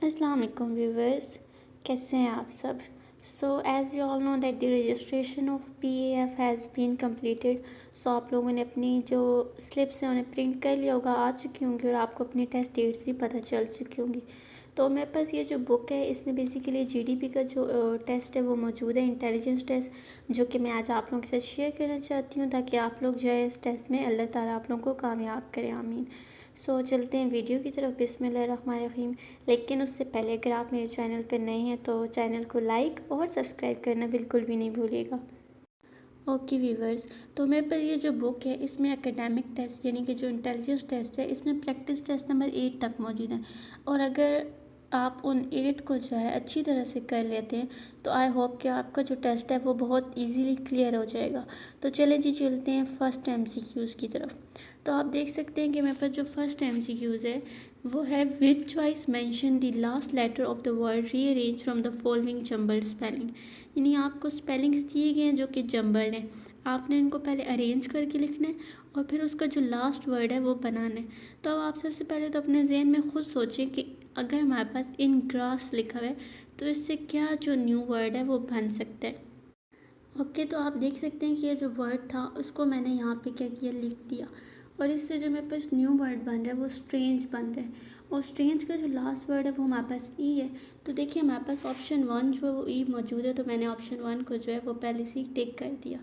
अस्सलाम वालेकुम व्यूवर्स, कैसे हैं आप सब। So as you all know that the registration of PAF has been completed. So आप लोगों ने अपनी जो स्लिप्स हैं उन्हें प्रिंट कर लिया होगा, आ चुकी होंगी और आपको अपनी टेस्ट डेट्स भी पता चल चुकी होंगी। तो मेरे पास ये जो बुक है इसमें बेसिकली GDP का जो टेस्ट है वो मौजूद है, इंटेलिजेंस टेस्ट, जो कि मैं आज आप लोगों के साथ शेयर करना चाहती हूँ ताकि आप लोग जो है इस टेस्ट में अल्लाह ताला आप लोगों को कामयाब करें, आमीन। सो चलते हैं वीडियो की तरफ, बिस्मिल्लाहिर्रहमानिर्रहीम। लेकिन उससे पहले अगर आप मेरे चैनल पर नए हैं तो चैनल को लाइक और सब्सक्राइब करना बिल्कुल भी नहीं भूलिएगा। ओके व्यूवर्स, तो मेरे पास ये जो बुक है इसमें एकेडमिक टेस्ट यानी कि जो इंटेलिजेंस टेस्ट है इसमें प्रैक्टिस टेस्ट नंबर 8 तक मौजूद है। और अगर आप उन 8 को जो है अच्छी तरह से कर लेते हैं तो आई होप कि आपका जो टेस्ट है वो बहुत इजीली क्लियर हो जाएगा। तो चलें जी, चलते हैं फर्स्ट MCQs की तरफ। तो आप देख सकते हैं कि मेरे पास जो फर्स्ट MCQs है वो है which choice mention the last letter of the word rearrange from the following jumbled spelling. यानी आपको स्पेलिंग्स दिए गए हैं जो कि जम्बल्ड हैं, आपने इनको पहले अरेंज करके लिखना है और फिर उसका जो लास्ट वर्ड है वो बनाना है। तो अब आप सबसे पहले तो अपने जहन में खुद सोचें कि अगर हमारे पास इन ग्रास लिखा हुआ है तो इससे क्या जो न्यू वर्ड है वो बन सकता है। ओके, तो आप देख सकते हैं कि ये जो वर्ड था उसको मैंने यहाँ पे क्या किया, लिख दिया। और इससे जो मेरे पास न्यू वर्ड बन रहा है वो स्ट्रेंज बन रहा है। और स्ट्रेंज का जो लास्ट वर्ड है वो हमारे पास ई है। तो देखिए हमारे पास ऑप्शन 1 जो है वो ई मौजूद है, तो मैंने ऑप्शन 1 को जो है वो पहले से ही टिक कर दिया।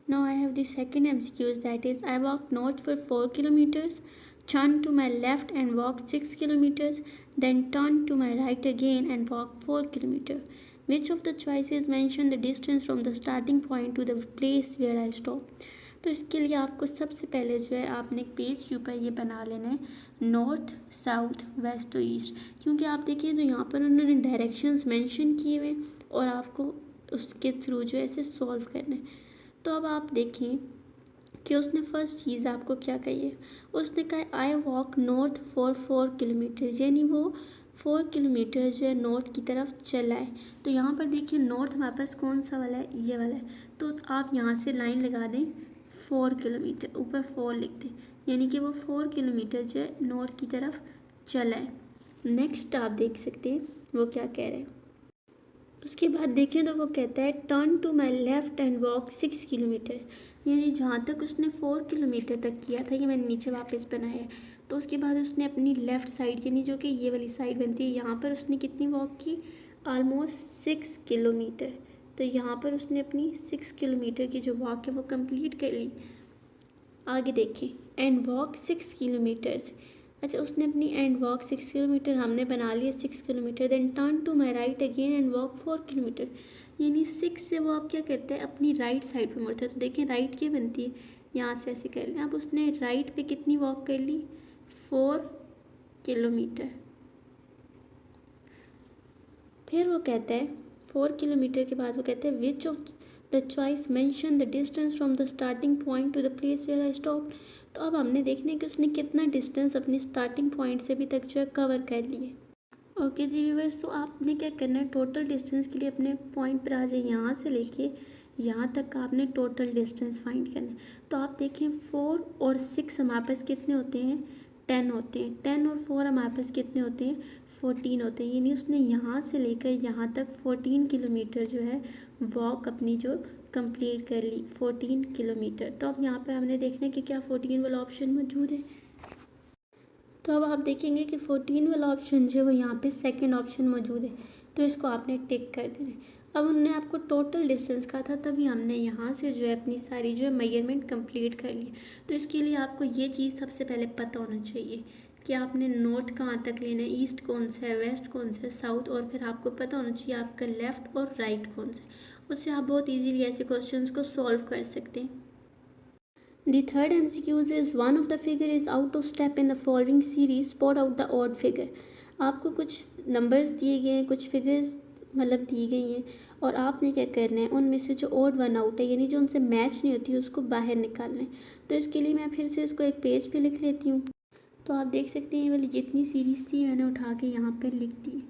Now I have the second MCQs, that is I walked north for 4 kilometers, turned to my left and walked 6 kilometers, then turned to my right again and walked 4 kilometers. Which of the choices mention the distance from the starting point to the place where I stopped? तो इसके लिए आपको सबसे पहले जो है आपने एक पेज के ऊपर ये बना लेना है नॉर्थ साउथ वेस्ट तो ईस्ट, क्योंकि आप देखिए तो यहाँ पर उन्होंने डायरेक्शंस मेंशन किए हुए और आपको उसके थ्रू जो है इसे सॉल्व करना है। तो अब आप देखें कि उसने फर्स्ट चीज़ आपको क्या कही है, उसने कहा I walk north for 4 kilometre, यानी वो 4 किलोमीटर जो है नॉर्थ की तरफ चला है। तो यहाँ पर देखिए नॉर्थ हमारे पास कौन सा वाला है, ये वाला है। तो आप यहाँ से लाइन लगा दें 4 किलोमीटर, ऊपर 4 लिख दें, यानी कि वो 4 किलोमीटर जो है नॉर्थ की तरफ चला है। नेक्स्ट आप देख सकते हैं वो क्या कह रहे हैं। उसके बाद देखें तो वो कहता है turn to my left and walk 6 kilometres, यानी जहाँ तक उसने 4 किलोमीटर तक किया था, ये मैंने नीचे वापस बनाया है। तो उसके बाद उसने अपनी लेफ़्ट साइड यानी जो कि ये वाली साइड बनती है यहाँ पर उसने कितनी वॉक की, ऑलमोस्ट 6 किलोमीटर। तो यहाँ पर उसने अपनी 6 किलोमीटर की जो वॉक है वो कंप्लीट कर ली। आगे देखें एंड वॉक 6 किलोमीटर्स, अच्छा उसने अपनी एंड वॉक 6 किलोमीटर हमने बना लिया 6 kilometre, then turn to my right again and walk 4 kilometre, यानी 6 से वो आप क्या करते हैं अपनी राइट साइड पे मुड़ते हैं। तो देखें राइट क्या बनती है, यहाँ से ऐसे कर लें। अब उसने राइट पे कितनी वॉक कर ली, 4 किलोमीटर। फिर वो कहता है 4 किलोमीटर के बाद वो कहते हैं which of the choice mention the distance from the starting point to the place where I stop. तो अब हमने देखना है कि उसने कितना डिस्टेंस अपनी स्टार्टिंग पॉइंट से अभी तक जो है कवर कर लिए। ओके जी व्यूअर्स, तो आपने क्या करना है, टोटल डिस्टेंस के लिए अपने पॉइंट पर आ जाए, यहाँ से लेके यहाँ तक का आपने टोटल डिस्टेंस फाइंड करना है। तो आप देखें 4 और 6 हमारे पास कितने होते हैं, 10 होते हैं। 10 और 4 हमारे पास कितने होते हैं, 14 होते हैं। यानी उसने यहाँ से लेकर यहाँ तक 14 किलोमीटर जो है वॉक अपनी जो कंप्लीट कर ली, 14 किलोमीटर। तो अब यहाँ पे हमने देखना है कि क्या 14 वाला ऑप्शन मौजूद है। तो अब आप देखेंगे कि 14 वाला ऑप्शन जो है वो यहाँ पे सेकंड ऑप्शन मौजूद है, तो इसको आपने टिक कर देना है। अब उन्होंने आपको टोटल डिस्टेंस कहा था, तभी हमने यहाँ से जो है अपनी सारी जो है मेजरमेंट कंप्लीट कर ली। तो इसके लिए आपको ये चीज़ सबसे पहले पता होना चाहिए कि आपने नॉर्थ कहाँ तक लेना है, ईस्ट कौन सा है, वेस्ट कौन सा है, साउथ, और फिर आपको पता होना चाहिए आपका लेफ़्ट और राइट कौन सा है। उससे आप बहुत ईजीली ऐसे क्वेश्चन को सॉल्व कर सकते हैं। The third MCQs is one of the figure is out of step in the following series, spot out the odd figure। आपको कुछ नंबर्स दिए गए हैं, कुछ फिगर्स मतलब दी गई हैं, और आपने क्या करना है उनमें से जो ओड वन आउट है यानी जो उनसे मैच नहीं होती उसको बाहर निकालना है। तो इसके लिए मैं फिर से इसको एक पेज पे लिख लेती हूँ। तो आप देख सकते हैं ये वाली जितनी सीरीज़ थी मैंने उठा के यहाँ पर लिख दी,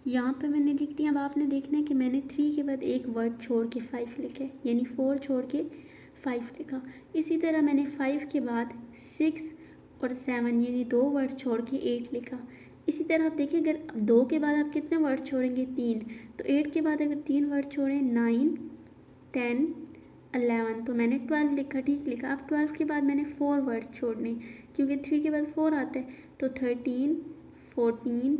यहाँ पे मैंने लिख दिया। अब आपने देखना है कि मैंने 3 के बाद एक वर्ड छोड़ के 5 लिखा है, यानी 4 छोड़ के 5 लिखा। इसी तरह मैंने 5 के बाद 6 और 7 यानी 2 वर्ड छोड़ के 8 लिखा। इसी तरह आप देखिए, अगर 2 के बाद आप कितने वर्ड छोड़ेंगे, 3, तो 8 के बाद अगर 3 वर्ड छोड़ें, 9, 10, 11, तो मैंने 12 लिखा, ठीक लिखा। अब 12 के बाद मैंने 4 वर्ड छोड़ने, क्योंकि 3 के बाद 4 आता है, तो 13, 14,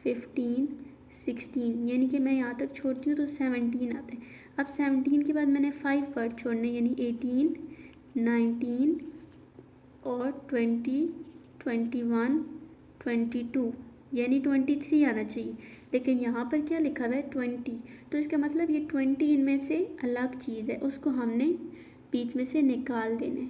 15, 16, यानी कि मैं यहाँ तक छोड़ती हूँ तो 17 आता है। अब 17 के बाद मैंने 5 वर्ड छोड़ने, यानी 18, 19 और 20, 21, 22, यानी 23 आना चाहिए। लेकिन यहाँ पर क्या लिखा हुआ है, 20, तो इसका मतलब ये 20 इनमें से अलग चीज़ है, उसको हमने बीच में से निकाल देना है।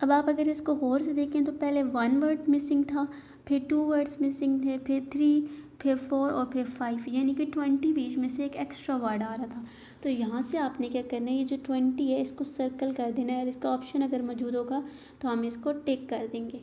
अब आप अगर इसको गौर से देखें तो पहले 1 वर्ड मिसिंग था, फिर 2 वर्ड्स मिसिंग थे, फिर 3, फिर 4 और फिर 5, यानी कि 20 बीच में से एक एक्स्ट्रा वर्ड आ रहा था। तो यहाँ से आपने क्या करना है, ये जो 20 है इसको सर्कल कर देना है, और इसका ऑप्शन अगर मौजूद होगा तो हम इसको टिक कर देंगे।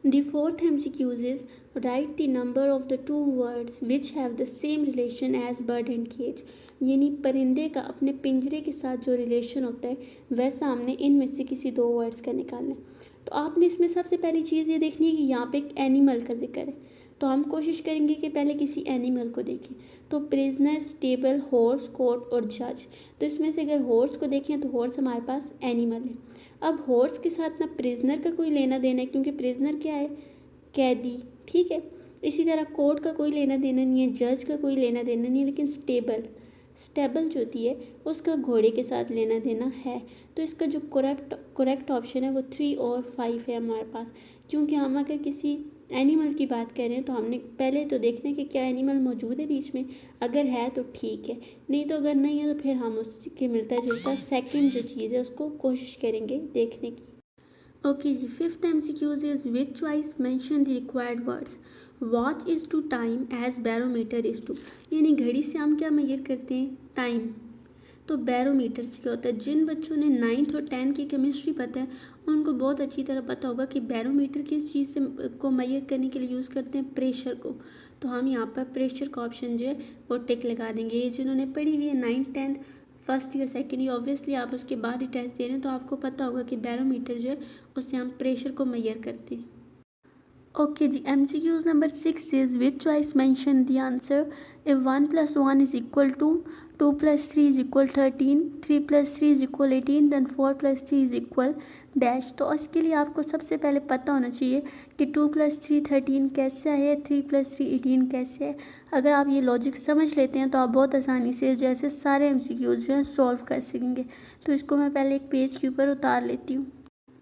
The fourth MCQ is write the number of the 2 words which have the same relation as bird and cage। यानी परिंदे का अपने पिंजरे के साथ जो रिलेशन होता है वैसा हमने इनमें से किसी 2 वर्ड्स का निकालना है। तो आपने इसमें सबसे पहली चीज़ ये देखनी है कि यहाँ पे एक एनिमल का जिक्र है, तो हम कोशिश करेंगे कि पहले किसी एनिमल को देखें। तो प्रिजनर, स्टेबल, हॉर्स, कोर्ट और जज। तो इसमें से अगर हॉर्स को देखें तो हॉर्स हमारे पास एनिमल है। अब हॉर्स के साथ ना प्रिजनर का कोई लेना देना है, क्योंकि प्रिजनर क्या है, कैदी, ठीक है। इसी तरह कोर्ट का कोई लेना देना नहीं है, जज का कोई लेना देना नहीं है, लेकिन स्टेबल जो होती है उसका घोड़े के साथ लेना देना है। तो इसका जो करेक्ट ऑप्शन है वो 3 और 5 है हमारे पास। क्योंकि हम अगर किसी एनिमल की बात करें तो हमने पहले तो देखना है कि क्या एनिमल मौजूद है बीच में, अगर है तो ठीक है, नहीं तो अगर नहीं है तो फिर हम उसके मिलता जुलता सेकंड जो चीज़ है उसको कोशिश करेंगे देखने की। Okay ji, 5th MCQ is which choice mention the required words. Watch is to time as barometer is to, यानी घड़ी से हम क्या मेजर करते हैं, टाइम, तो बैरोमीटर से क्या होता है। जिन बच्चों ने 9th और 10th की केमिस्ट्री पता है उनको बहुत अच्छी तरह पता होगा कि बैरोमीटर किस चीज़ से को मेजर करने के लिए यूज़ करते हैं, प्रेशर को। तो हम यहाँ पर प्रेशर का ऑप्शन जो है वो टिक लगा देंगे। ये जिन्होंने पढ़ी हुई है 9th 10th first year second year, obviously आप उसके बाद ही टेस्ट दे रहे हैं तो आपको पता होगा कि बैरोमीटर जो है उससे हम प्रेशर को मेजर करते हैं। Okay ji, MCQs number 6 is which choice mention the answer. If 1 + 1 is equal to 2 + 3 is equal 13, 3 + 3 is equal 18, then 4 + 3 is equal dash. तो इसके लिए आपको सबसे पहले पता होना चाहिए कि 2 + 3 13 कैसे है, 3 + 3 18 कैसे है। अगर आप ये लॉजिक समझ लेते हैं तो आप बहुत आसानी से जैसे सारे MCQs जो हैं सॉल्व कर सकेंगे। तो इसको मैं पहले एक पेज के ऊपर उतार लेती हूँ।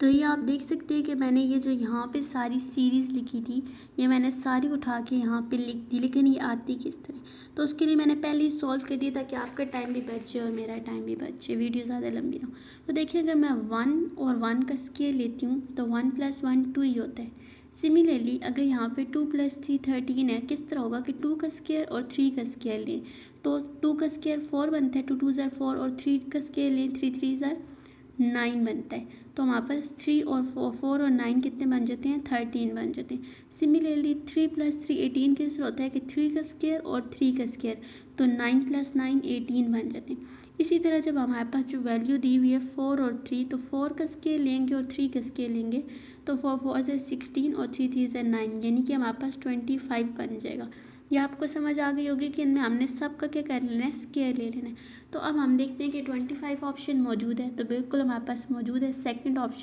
तो ये आप देख सकते हैं कि मैंने ये जो यहाँ पे सारी सीरीज़ लिखी थी ये मैंने सारी उठा के यहाँ पे लिख दी, लेकिन ये आती किस तरह, तो उसके लिए मैंने पहले ही सॉल्व कर दिया ताकि आपका टाइम भी बच जाए और मेरा टाइम भी बच जाए, वीडियो ज़्यादा लंबी ना हो। तो देखिए, अगर मैं 1 और 1 का स्केयर लेती हूँ तो 1 + 1 2 ही होता है। सिमिलरली अगर यहाँ पे 2 + 3 13 है, किस तरह होगा कि 2 का स्केयर और 3 का स्केयर लें तो 2 का स्केयर 4 बनता है, 2 2 ज़ार 4, और 3 का स्केयर लें 3 3 ज़ार 9 बनता है। तो हमारे पास 3 और 4 और 9 कितने बन जाते हैं, 13 बन जाते हैं। सिमिलरली 3 + 3 18 किस तरह होता है कि 3 का स्केयर और 3 का स्केयर, तो 9 + 9 18 बन जाते हैं। इसी तरह जब हमारे पास जो वैल्यू दी हुई है 4 और 3, तो 4 का स्केयर लेंगे और 3 का स्केयर लेंगे, तो 4 4 से 16 और 3 3 से 9, यानी कि हमारे पास 25 बन जाएगा। ये आपको समझ आ गई होगी कि इनमें हमने सब का क्या कर लेना है, स्केयर ले लेना है। तो अब हम देखते हैं कि 25 ऑप्शन मौजूद है, तो बिल्कुल हमारे पास मौजूद है। सेकंड ऑप्शन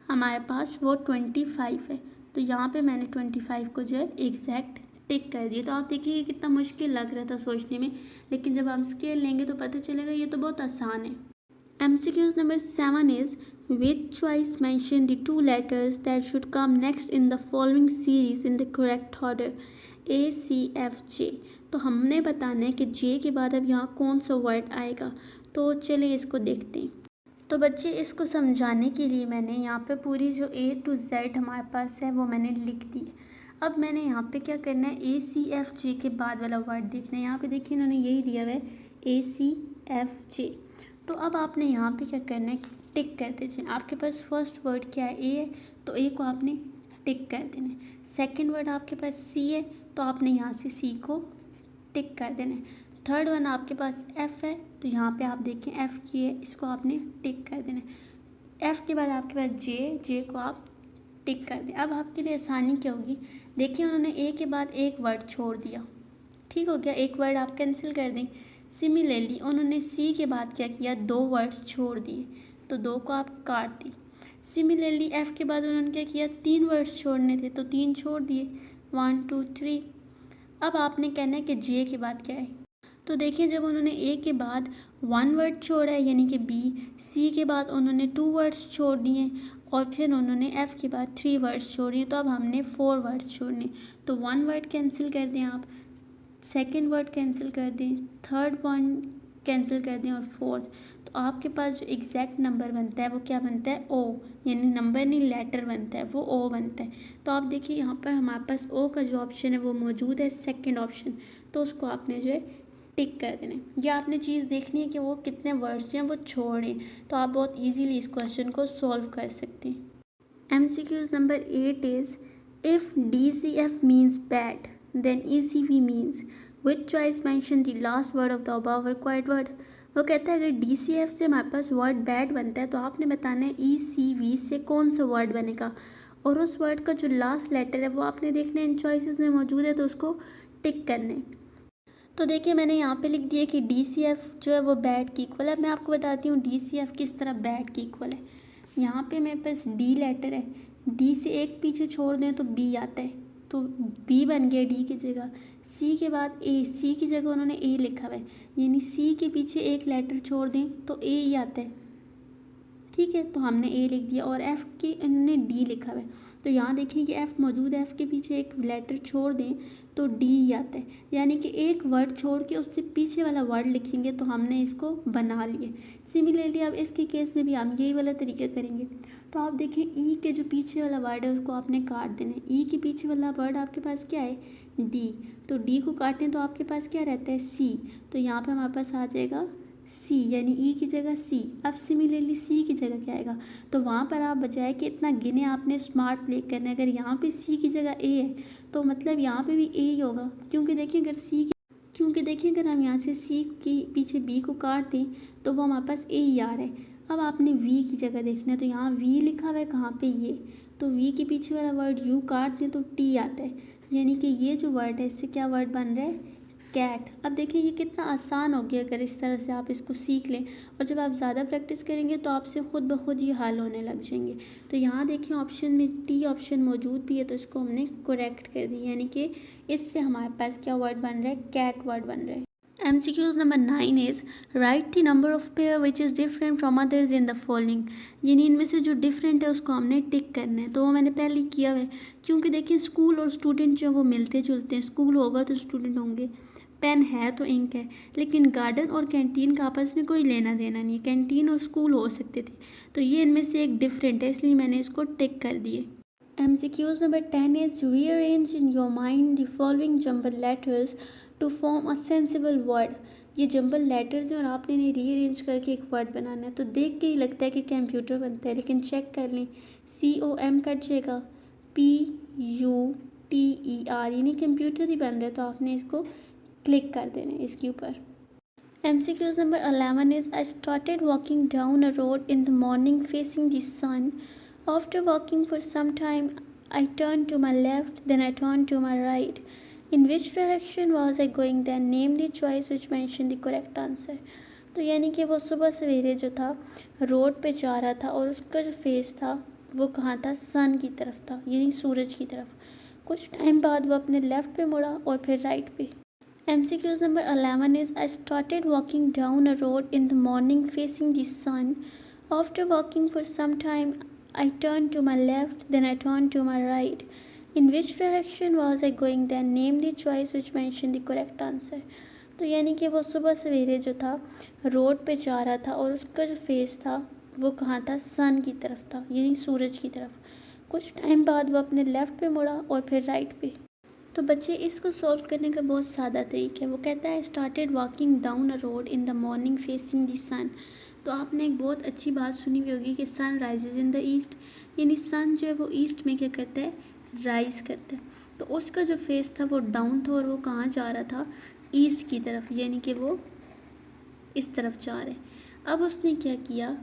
हमारे पास वो 25 है, तो यहाँ पे मैंने 25 को जो है एग्जैक्ट टिक कर दिया। तो आप देखिए कितना मुश्किल लग रहा था सोचने में, लेकिन जब हम स्केल लेंगे तो पता चलेगा ये तो बहुत आसान है। MCQs number 7 is which choice mention the 2 letters that should come next in the following series in the correct order, A C F J। तो हमने बताना है कि J के बाद अब यहाँ कौन सा वर्ड आएगा, तो चलिए इसको देखते हैं। तो बच्चे इसको समझाने के लिए मैंने यहाँ पे पूरी जो A to Z हमारे पास है वो मैंने लिख दी है। अब मैंने यहाँ पे क्या करना है, ACFJ के बाद वाला वर्ड देखना है। यहाँ पे देखिए इन्होंने यही दिया हुआ है ACFJ। तो अब आपने यहाँ पे क्या करना है, टिक कर दीजिए। आपके पास फर्स्ट वर्ड क्या है, ए है, तो ए को आपने टिक कर देना है। सेकंड वर्ड आपके पास सी है, तो आपने यहाँ से सी को टिक कर देना है। थर्ड वन आपके पास एफ़ है, तो यहाँ पे आप देखें एफ़ की है, इसको आपने टिक कर देना है। एफ़ के बाद आपके पास जे को आप टिक कर दें। अब आपके लिए आसानी क्या होगी, देखिए उन्होंने ए के बाद एक वर्ड छोड़ दिया, ठीक हो गया, एक वर्ड आप कैंसिल कर दें। सिमिलरली उन्होंने सी के बाद क्या किया, दो वर्ड्स छोड़ दिए, तो दो को आप काट दी। सिमिलरली एफ के बाद उन्होंने क्या किया, तीन वर्ड्स छोड़ने थे तो तीन छोड़ दिए, 1 2 3। अब आपने कहना है कि जे के बाद क्या है, तो देखिए जब उन्होंने ए के बाद वन वर्ड छोड़ा है यानी कि बी, सी के बाद उन्होंने टू वर्ड्स छोड़ दिए और फिर उन्होंने एफ के बाद थ्री वर्ड्स छोड़े, तो अब हमने फोर वर्ड्स छोड़ने, तो वन वर्ड कैंसिल कर दें आप, सेकंड वर्ड कैंसिल कर दें, थर्ड वन कैंसिल कर दें और फोर्थ, तो आपके पास जो एग्जैक्ट नंबर बनता है वो क्या बनता है, ओ, यानी नंबर नहीं लेटर बनता है, वो ओ बनता है। तो आप देखिए यहाँ पर हमारे पास ओ का जो ऑप्शन है वो मौजूद है, सेकंड ऑप्शन, तो उसको आपने जो है टिक कर देना है। या आपने चीज़ देखनी है कि वो कितने वर्ड्स हैं वो छोड़ें, तो आप बहुत ईजीली इस क्वेश्चन को सॉल्व कर सकते हैं। MCQs number 8 is if DCF means bad then ECV means which choice mention the last word of the above required word. वो कहता है अगर DCF से हमारे पास वर्ड बैड बनता है तो आपने बताना है ECV से कौन सा वर्ड बनेगा, और उस वर्ड का जो लास्ट लेटर है वो आपने देखना है इन चॉइसेस में मौजूद है, तो उसको टिक करना है। तो देखिए मैंने यहाँ पे लिख दिया कि DCF जो है वो बैड की इक्वल है। मैं आपको बताती हूँ DCF किस तरह बैड की इक्वल है। यहाँ पे मेरे पास डी लेटर है, डी से एक पीछे छोड़ दें तो बी आता है, तो बी बन गया डी की जगह। सी के बाद ए, सी की जगह उन्होंने ए लिखा हुआ है, यानी सी के पीछे एक लेटर छोड़ दें तो ए ही आता है, ठीक है, तो हमने ए लिख दिया। और एफ़ के इन्होंने डी लिखा हुआ है, तो यहाँ देखें कि एफ़ मौजूद है, एफ़ के पीछे एक लेटर छोड़ दें तो डी ही आता है, यानी कि एक वर्ड छोड़ के उससे पीछे वाला वर्ड लिखेंगे तो हमने इसको बना लिए। सिमिलरली अब इसके केस में भी हम यही वाला तरीका करेंगे। तो आप देखें ई के जो पीछे वाला वर्ड है उसको आपने काट देना है। ई के पीछे वाला वर्ड आपके पास क्या है, डी, तो डी को काटें तो आपके पास क्या रहता है, सी, तो यहाँ पे हमारे पास आ जाएगा सी, यानी ई की जगह सी। अब सिमिलरली सी की जगह क्या आएगा, तो वहाँ पर आप बजाय कि इतना गिने आपने स्मार्ट प्ले करना है, अगर यहाँ पे सी की जगह ए है तो मतलब यहाँ पे भी ए ही होगा, क्योंकि देखिए अगर हम यहाँ से सी के पीछे बी को काट दें तो वो हमारे पास ए ही आ रहा है। अब आपने वी की जगह देखना है, तो यहाँ वी लिखा हुआ है कहाँ पे, ये, तो वी के पीछे वाला वर्ड यू काट दें तो टी आता है, यानी कि ये जो वर्ड है इससे क्या वर्ड बन रहा है, कैट। अब देखिए ये कितना आसान हो गया अगर इस तरह से आप इसको सीख लें, और जब आप ज़्यादा प्रैक्टिस करेंगे तो आपसे खुद ब खुद ये हल होने लग जाएंगे। तो यहाँ देखिए ऑप्शन में टी ऑप्शन मौजूद भी है, तो इसको हमने करेक्ट कर दी, यानी कि इससे हमारे पास क्या वर्ड बन रहा है, कैट वर्ड बन रहा है। MCQs number 9 is right the number of pair which is different from others in the following, यानी इनमें से जो डिफरेंट है उसको हमने टिक करना है, तो वो मैंने पहले ही किया हुआ है, क्योंकि देखिए स्कूल और स्टूडेंट जो वो मिलते जुलते हैं, स्कूल होगा तो स्टूडेंट होंगे, पेन है तो इंक है, लेकिन गार्डन और कैंटीन का आपस में कोई लेना देना नहीं है, कैंटीन और स्कूल हो सकते थे, तो ये इनमें से एक डिफरेंट है, इसलिए मैंने इसको टिक कर दिए। MCQs number 10 is rearrange in your mind the following jumble letters to form a sensible word. ये जंबल लेटर्स हैं और आपने इन्हें रीअरेंज करके एक वर्ड बनाना है, तो देख के ही लगता है कि कंप्यूटर बनता है, लेकिन चेक कर लें, COM कट जाएगा, PUTER, यानी कंप्यूटर ही बन रहा है, तो आपने इसको क्लिक कर देना है इसके ऊपर। MCQs number 11 is I started walking down a road in the morning facing the sun, after walking for some time I turn to my left then I turn to my right, in which direction was I going then name the choice which mention the correct answer. तो यानी कि वो सुबह सवेरे जो था road पे जा रहा था और उसका जो फेस था वो कहाँ था, सन की तरफ था, यानी सूरज की तरफ। कुछ टाइम बाद वो अपने लेफ़्ट पे मुड़ा और फिर राइट पे। MCQs number 11 is I started walking down a road in the morning facing the sun. After walking for some time, I turned to my left, then I turned to my right. In which direction was I going then? Name the choice which mentioned the correct answer. तो यानी कि वो सुबह सवेरे जो था road पे जा रहा था और उसका जो फेस था वो कहाँ था, सन की तरफ था, यानी सूरज की तरफ। कुछ टाइम बाद वो अपने लेफ़्ट पे मुड़ा और फिर राइट पे। तो बच्चे इसको सॉल्व करने का बहुत सादा तरीका है। वो कहता है started walking down a road in the morning facing the sun. तो आपने एक बहुत अच्छी बात सुनी हुई होगी कि sun rises in the east, यानी सन जो है वो ईस्ट में क्या करता है, राइज करता है। तो उसका जो फेस था वो डाउन था और वो कहाँ जा रहा था, ईस्ट की तरफ, यानी कि वो इस तरफ जा रहे हैं। अब उसने क्या किया,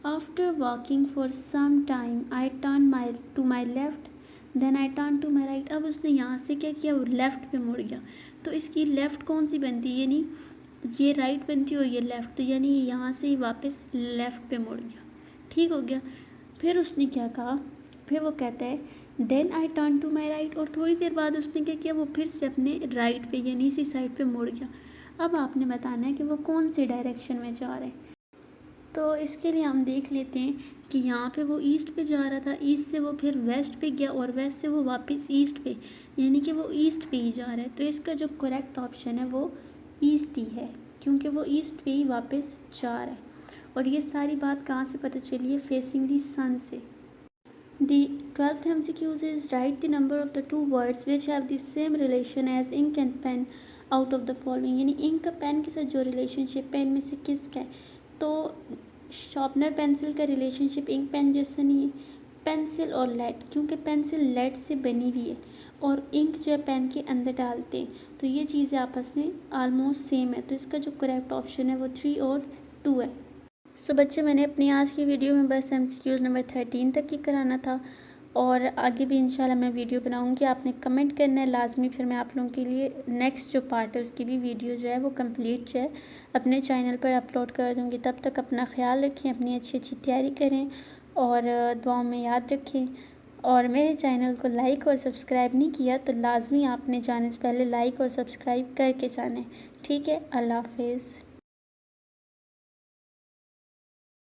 after walking for some time I turn to my left then I turn to my right. अब उसने यहाँ से क्या किया, वो लेफ़्ट पे मुड़ गया। तो इसकी लेफ़्ट कौन सी बनती है, यानी ये राइट बनती है और ये लेफ़्ट, तो यानी ये यहाँ से ही वापस लेफ़्ट पे मुड़ गया। ठीक हो गया। फिर उसने क्या कहा, फिर वो कहता है then I turn to my right, और थोड़ी देर बाद उसने क्या किया, वो फिर से अपने राइट पे यानी इसी साइड पे मुड़ गया। अब आपने बताना है कि वो कौन सी डायरेक्शन में जा रहे हैं। तो इसके लिए हम देख लेते हैं कि यहाँ पे वो ईस्ट पे जा रहा था, ईस्ट से वो फिर वेस्ट पे गया और वेस्ट से वो वापस ईस्ट पे, यानी कि वो ईस्ट पे ही जा रहा है। तो इसका जो करेक्ट ऑप्शन है वो ईस्ट ही है, क्योंकि वो ईस्ट पे ही वापस जा रहा है। और ये सारी बात कहाँ से पता चली है, फेसिंग दी सन से। The 12th MCQ is write the number of the two words which have the same relation as ink and pen out of the following, यानी इंक का पेन के साथ जो रिलेशनशिप पेन में से किसका है। तो शार्पनर पेंसिल का रिलेशनशिप इंक पेन जैसा नहीं है। पेंसिल और लेड, क्योंकि पेंसिल लेड से बनी हुई है और इंक जो है पेन के अंदर डालते हैं, तो ये चीज़ें आपस में आलमोस्ट सेम है। तो इसका जो करेक्ट ऑप्शन है वो 3 और 2 है। सो बच्चे, मैंने अपनी आज की वीडियो में बस MCQs नंबर 13 तक ही कराना था, और आगे भी इंशाल्लाह मैं वीडियो बनाऊंगी। आपने कमेंट करना है लाजमी, फिर मैं आप लोगों के लिए नेक्स्ट जो पार्ट है उसकी भी वीडियो जो है वो कंप्लीट जो है अपने चैनल पर अपलोड कर दूंगी। तब तक अपना ख्याल रखें, अपनी अच्छी अच्छी तैयारी करें और दुआओं में याद रखें। और मेरे चैनल को लाइक और सब्सक्राइब नहीं किया तो लाजमी आपने जाने से पहले लाइक और सब्सक्राइब करके जाना है। ठीक है, अल्लाह हाफिज़।